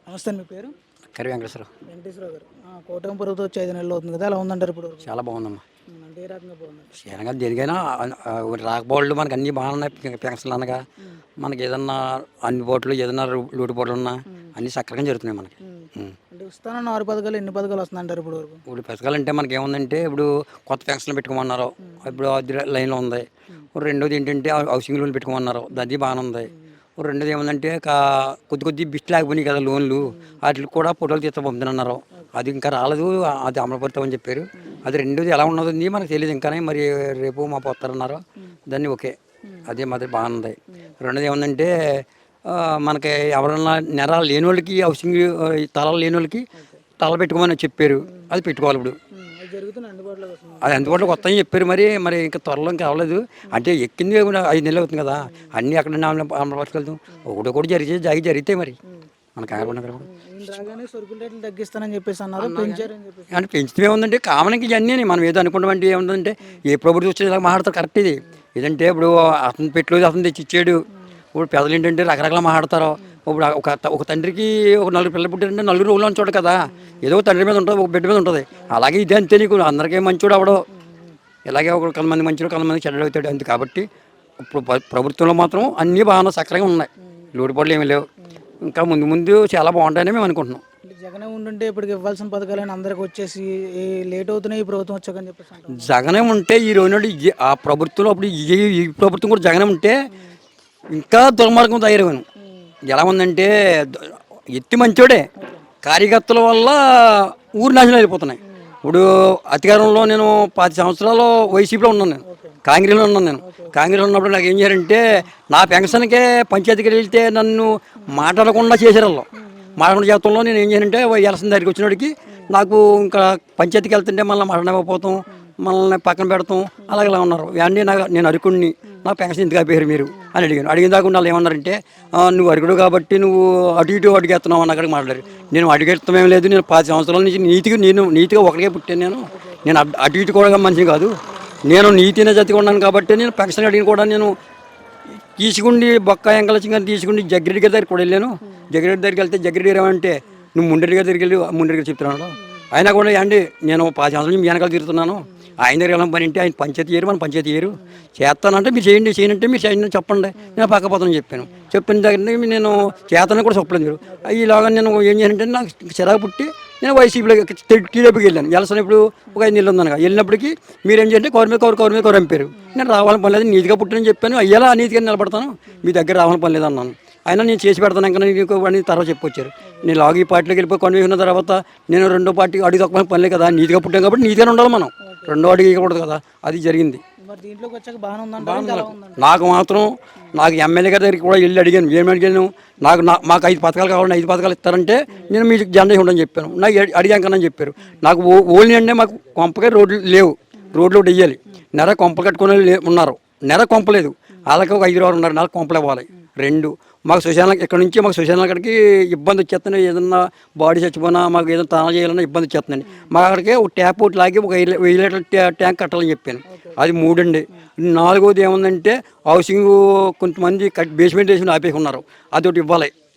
నమస్తే మీ పేరు? కరి వెంకటేశ్వరరావు. వెంకటేశ్వరరావు గారు. కూటమి ప్రభుత్వం వచ్చి 5 నెలలు అవుతుంది కదా! ఎలా ఉందంటారు ఇప్పుడు వరకు? చాలా బాగుందమ్మా. అంటే ఏ రకంగా బాగుందండి? క్షేమంగా దేనికైనా రాకపోవడం మనకు అన్నీ బాగున్నాయి. పెన్షన్లు అనగా మనకి ఏదన్నా అందుబాటులో ఏదన్నా లోటుపాట్లు ఉన్నా అన్నీ సక్రమంగా జరుగుతున్నాయి మనకి. అంటే ఇస్తానన్న 6 పథకాలు ఎన్ని పథకాలు వస్తుందంటారు ఇప్పుడు వరకు? ఇప్పుడు పథకాలు అంటే మనకి ఏముందంటే ఇప్పుడు కొత్త పెన్షన్లు పెట్టుకోమన్నారు. ఇప్పుడు అది లైన్లో ఉంది. రెండోది ఏంటంటే హౌసింగ్ లోన్ పెట్టుకోమన్నారు. అది బాగానే ఉంది. రెండోది ఏముందంటే కొద్ది బిస్ట్ లేకపోయినాయి కదా లోన్లు, వాటికి కూడా ఫోటోలు తీస్తా పంపుతున్నారు. అది ఇంకా రాలేదు, అది అమలుపరుతామని చెప్పారు. అది రెండోది ఎలా ఉన్నది మనకు తెలియదు ఇంకానే. మరి రేపు మా పోతారన్నారు. దాన్ని ఓకే, అదే మాది బాగుంది. రెండోది ఏముందంటే మనకి ఎవరన్నా నెరాలు లేని వాళ్ళకి హౌసింగ్ తలాలు లేని వాళ్ళకి తల పెట్టుకోమని చెప్పారు. అది పెట్టుకోవాలి ఇప్పుడు. అది అందుబాటులోకి వస్తాయని చెప్పారు. మరి ఇంకా త్వరలో ఇంకా అవ్వలేదు. అంటే ఎక్కింది 5 నెలలు అవుతుంది కదా, అన్నీ అక్కడ అమలుపరచగలుగుతాం. ఒకటి జరిగితే మరి మనకు తగ్గిస్తానని చెప్పేసి అన్నారు. అంటే పెంచుతూ ఏముందంటే కామన్కి ఇవన్నీ మనం ఏదో అనుకుంటామంటే ఏముందంటే ఏ ప్రభుత్వం వచ్చేది ఇలా మాట్లాడతారు. కరెక్ట్ ఇది. ఇదంటే ఇప్పుడు అతను పెట్టలేదు, అతను తెచ్చి ఇచ్చాడు. ఇప్పుడు పెద్దలు ఏంటంటే రకరకాల మాట్లాడతారు. ఇప్పుడు ఒక తండ్రికి ఒక 4 పిల్లలు పుట్టారంటే 4 రోజులు ఉంచోడు కదా, ఏదో తండ్రి మీద ఉంటుంది, ఒక బిడ్డ మీద ఉంటుంది. అలాగే ఇదే అంతే. నీకు అందరికీ మంచోడు అవడో, ఇలాగే ఒక కొంతమంది మంచిలో కొంతమంది చెడ్డడు అవుతాడు అంతే. కాబట్టి ఇప్పుడు ప్రభుత్వంలో మాత్రం అన్నీ బాగా సక్రంగా ఉన్నాయి, లోటుపాట్లు ఏమీ లేవు. ఇంకా ముందు చాలా బాగుంటాయని మేము అనుకుంటున్నాం. జగనే ఉండుంటే ఇప్పటికి ఇవ్వాల్సిన పథకాలైనా అందరికి వచ్చేసి లేట్ అవుతున్నాయి ఈ ప్రభుత్వం వచ్చాకని చెప్పేసి. జగనే ఉంటే ఈ రోజు ఆ ప్రభుత్వంలో అప్పుడు ఈ ప్రభుత్వం కూడా జగనే ఉంటే ఇంకా దుర్మార్గం తయారయ్యాను. ఎలా ఉందంటే ఎత్తి మంచోడే, కార్యకర్తల వల్ల ఊరు నాశనం అయిపోతున్నాయి. ఇప్పుడు అధికారంలో నేను 10 సంవత్సరాలు వైసీపీలో ఉన్నాను, నేను కాంగ్రెస్లో ఉన్నాను. నేను కాంగ్రెస్లో ఉన్నప్పుడు నాకు ఏం చేయారంటే నా పెన్షన్కే పంచాయతీకి వెళ్తే నన్ను మాట్లాడకుండా చేశారు. వాళ్ళు మాట్లాడకుండా చేతంలో నేను ఏం చేయాలంటే ఎలసిన దగ్గరికి వచ్చినోడికి నాకు ఇంకా పంచాయతీకి వెళ్తుంటే మళ్ళీ మాట్లాడకపోతాం, మనల్ని పక్కన పెడతాం, అలాగలా ఉన్నారు. ఇవన్నీ నేను అరుకుని నాకు పెన్షన్ ఎందుకు ఆపేరు మీరు అని అడిగిన దాకా వాళ్ళు ఏమన్నారంటే నువ్వు అడుగుడు కాబట్టి నువ్వు అటు ఇటు అడిగేస్తున్నావు అని అక్కడికి మాట్లాడారు. నేను అడిగేస్తామేం లేదు, నేను 10 సంవత్సరాల నుంచి నీతిగా ఒకటికే పుట్టాను. నేను అటు ఇటు కూడా మంచిది కాదు. నేను నీతిన జతిగా ఉన్నాను కాబట్టి నేను పెన్షన్ అడిగిన కూడా నేను తీసుకుండి బొక్క ఎంకలచి కానీ తీసుకుండి జగ్గిరెడ్డి గారి దగ్గర కూడా వెళ్ళాను. జగ్గిరెడ్డి దగ్గరికి వెళ్తే జగ్గిరెడ్డి గారు ఏమంటే నువ్వు ముండెడ్డి గారి దగ్గరికి వెళ్ళి ముండెడ్డి గారు చెప్తున్నాడు. అయినా కూడా అండి నేను 10 సంవత్సరాల నుంచి మీ వెనకాల తిరుగుతున్నాను, ఆయన దగ్గర వెళ్ళం పని అంటే ఆయన పంచాయతీ ఏరు, మన పంచాయతీ ఏరు చేస్తానంటే మీరు చేయనంటే మీరు చేయండి చెప్పండి, నేను పక్కపోతానని చెప్పిన దగ్గర నేను చేతనని కూడా చెప్పలేదు. మీరు ఇలాగా నేను ఏం చేయాలంటే నాకు చిరాకు పుట్టి నేను వైసీపీలో టీడీపీకి వెళ్ళాను. ఎలసిన ఇప్పుడు ఒక 5 నెలలు ఉందనగా వెళ్ళినప్పటికీ మీరేం చేయంటే కౌరు అంపారు. నేను రావాలని పని లేదు, నీతిగా పుట్టినని చెప్పాను. అయ్యేలా నీతిగా నిలబడతాను, మీ దగ్గర రావాలని పని లేదు అన్నాను. అయినా నేను చేసి పెడతాను ఇంకా నీకు అని తర్వాత చెప్పొచ్చారు. నేను లాగు ఈ పార్టీలోకి వెళ్ళిపోయి కొనుక్కున్న తర్వాత నేను రెండో పార్టీకి అడిగి తక్కువ పని లేదు కదా, నీతిగా పుట్టాం కాబట్టి నీతిగానే ఉండాలి మనం, రెండో అడిగి ఇవ్వకూడదు కదా. అది జరిగింది. నాకు మాత్రం నాకు ఎమ్మెల్యే గారి దగ్గరికి కూడా వెళ్ళి అడిగాను. ఏమి అడిగాను, మాకు 5 పథకాలు కావాలని 5 పథకాలు ఇస్తారంటే నేను మీకు జెండా ఉండని చెప్పాను. నాకు అడిగాకనని చెప్పారు. నాకు ఓన్లీ అంటే మాకు కొంపగా రోడ్లు లేవు, రోడ్లు ఒకటి వెయ్యాలి. నెర కొంపలు కట్టుకునే ఉన్నారు, నెర కొంపలేదు. వాళ్ళకి ఒక 5 ఉన్నారు, నెల కొంపలు ఇవ్వాలి. 2 మాకు శ్మశానం ఇక్కడ నుంచి మాకు శ్మశానం అక్కడికి ఇబ్బంది వచ్చేస్తున్నాయి. ఏదన్నా బాడీ చచ్చిపోయినా మాకు ఏదైనా తాళం చేయాలన్నా ఇబ్బంది వచ్చేస్తుందండి. మాకు అక్కడికి ఒక ట్యాప్ ఒకటి లాగి ఒక 1000 లీటర్ల ట్యాంక్ కట్టాలని చెప్పాను. అది 3 అండి. 4వది ఏముందంటే హౌసింగ్ కొంతమంది బేస్మెంట్ వేసి ఆపేసి ఉన్నారు, అది ఒకటి ఇవ్వాలి.